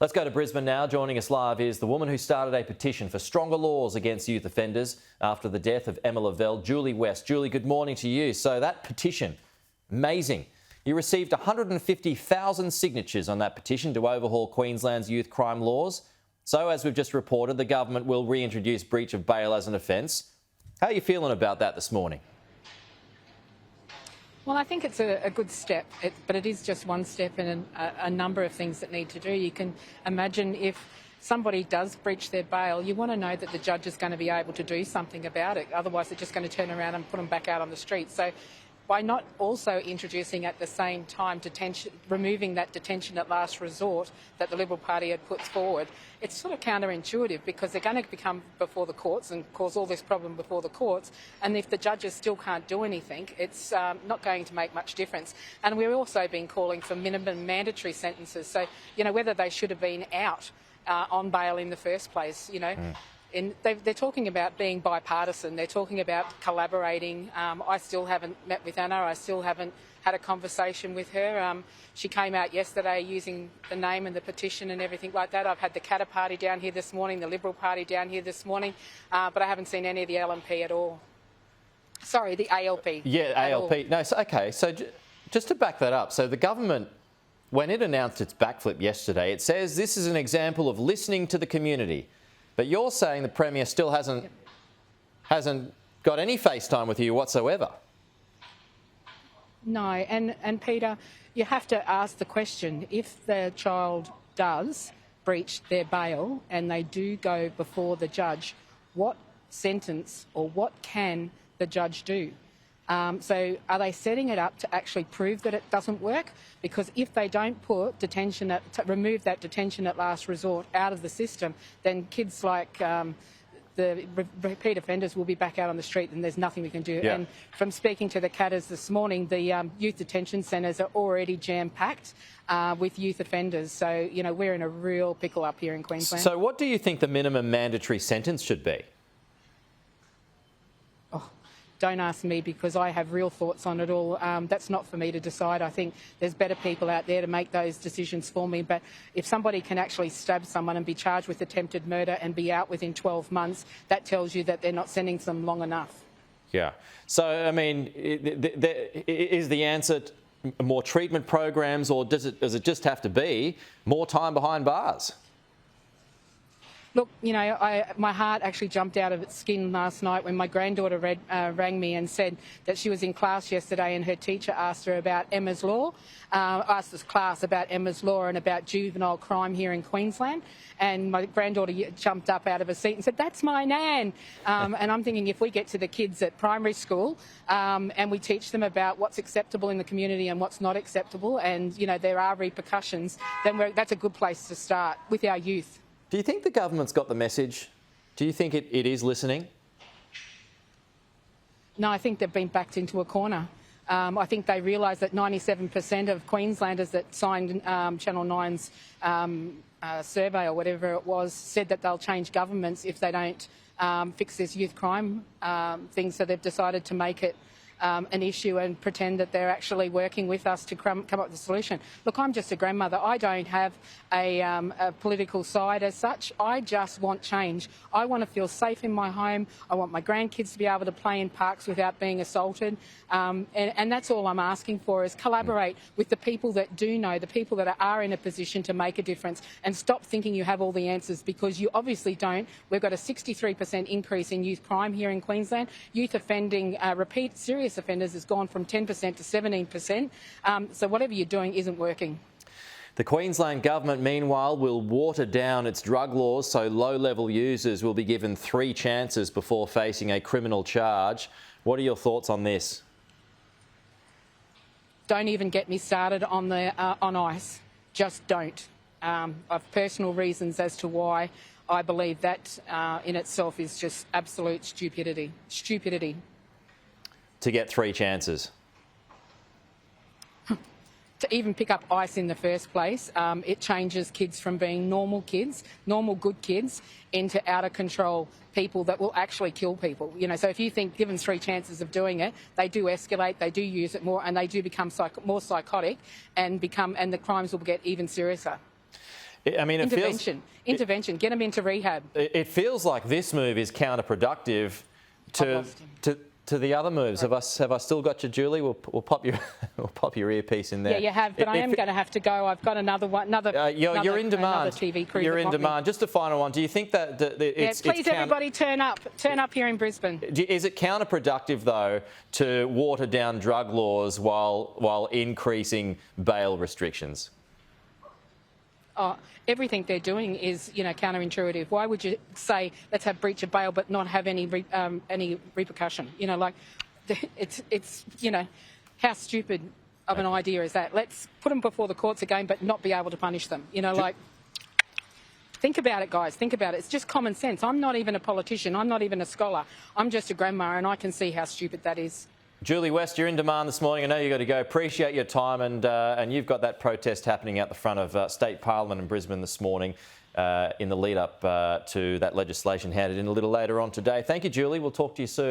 Let's go to Brisbane now. Joining us live is the woman who started a petition for stronger laws against youth offenders after the death of Emma Lavelle, Julie West. Julie, good morning to you. So that petition, amazing. You received 150,000 signatures on that petition to overhaul Queensland's youth crime laws. So, as we've just reported, the government will reintroduce breach of bail as an offence. How are you feeling about that this morning? Well, I think it's a good step, but it is just one step in a number of things that need to do. You can imagine if somebody does breach their bail, you want to know that the judge is going to be able to do something about it. Otherwise, they're just going to turn around and put them back out on the street. So by not also introducing at the same time detention, removing that detention at last resort that the Liberal Party had put forward, it's sort of counterintuitive because they're going to become before the courts and cause all this problem before the courts. And if the judges still can't do anything, it's not going to make much difference. And we've also been calling for minimum mandatory sentences. So, whether they should have been out on bail in the first place, they're talking about being bipartisan. They're talking about collaborating. I still haven't met with Anna. I still haven't had a conversation with her. She came out yesterday using the name and the petition and everything like that. I've had the Katter Party down here this morning, the Liberal Party down here this morning, but I haven't seen any of the LNP at all. Sorry, the ALP. Yeah, ALP. No, okay, so just to back that up, so the government, when it announced its backflip yesterday, it says this is an example of listening to the community. But you're saying the Premier still hasn't got any FaceTime with you whatsoever. No, and Peter, you have to ask the question, if the child does breach their bail and they do go before the judge, what sentence or what can the judge do? So are they setting it up to actually prove that it doesn't work? Because if they don't put remove that detention at last resort out of the system, then kids like the repeat offenders will be back out on the street and there's nothing we can do. Yeah. And from speaking to the Catters this morning, the youth detention centres are already jam-packed with youth offenders. So, we're in a real pickle up here in Queensland. So what do you think the minimum mandatory sentence should be? Don't ask me because I have real thoughts on it all. That's not for me to decide. I think there's better people out there to make those decisions for me. But if somebody can actually stab someone and be charged with attempted murder and be out within 12 months, that tells you that they're not sending them long enough. Yeah. So, I mean, is the answer more treatment programs, or does it just have to be more time behind bars? Look, my heart actually jumped out of its skin last night when my granddaughter rang me and said that she was in class yesterday and her teacher asked her about Emma's Law, asked this class about Emma's Law and about juvenile crime here in Queensland. And my granddaughter jumped up out of her seat and said, "That's my nan." And I'm thinking if we get to the kids at primary school and we teach them about what's acceptable in the community and what's not acceptable, and, there are repercussions, then that's a good place to start with our youth. Do you think the government's got the message? Do you think it is listening? No, I think they've been backed into a corner. I think they realise that 97% of Queenslanders that signed Channel 9's survey or whatever it was said that they'll change governments if they don't fix this youth crime thing. So they've decided to make it an issue and pretend that they're actually working with us to come up with a solution. Look, I'm just a grandmother. I don't have a political side as such. I just want change. I want to feel safe in my home. I want my grandkids to be able to play in parks without being assaulted. And that's all I'm asking for, is collaborate with the people that do know, the people that are in a position to make a difference, and stop thinking you have all the answers, because you obviously don't. We've got a 63% increase in youth crime here in Queensland. Youth offending, repeat serious offenders has gone from 10% to 17%. So whatever you're doing isn't working. The Queensland government, meanwhile, will water down its drug laws so low-level users will be given 3 chances before facing a criminal charge. What are your thoughts on this? Don't even get me started on ICE. Just don't. I've personal reasons as to why I believe that in itself is just absolute stupidity. Stupidity. To get 3 chances? To even pick up ICE in the first place, it changes kids from being normal kids, normal good kids, into out of control people that will actually kill people. So if you think given 3 chances of doing it, they do escalate, they do use it more, and they do become more psychotic, and the crimes will get even seriouser. I mean, Intervention. Get them into rehab. It feels like this move is counterproductive to the other moves. Have I still got you, Julie? We'll pop your earpiece in there. Yeah, you have, but I am going to have to go. I've got another one. You're in demand. Another TV crew. You're in demand. Just a final one. Do you think that it's please, everybody, turn up. Turn up here in Brisbane. Is it counterproductive though to water down drug laws while increasing bail restrictions? Everything they're doing is, counterintuitive. Why would you say let's have breach of bail but not have any repercussion? It's how stupid of an idea is that? Let's put them before the courts again, but not be able to punish them. Think about it, guys. Think about it. It's just common sense. I'm not even a politician. I'm not even a scholar. I'm just a grandma, and I can see how stupid that is. Julie West, you're in demand this morning. I know you've got to go. Appreciate your time, and you've got that protest happening out the front of State Parliament in Brisbane this morning in the lead up to that legislation handed in a little later on today. Thank you, Julie. We'll talk to you soon.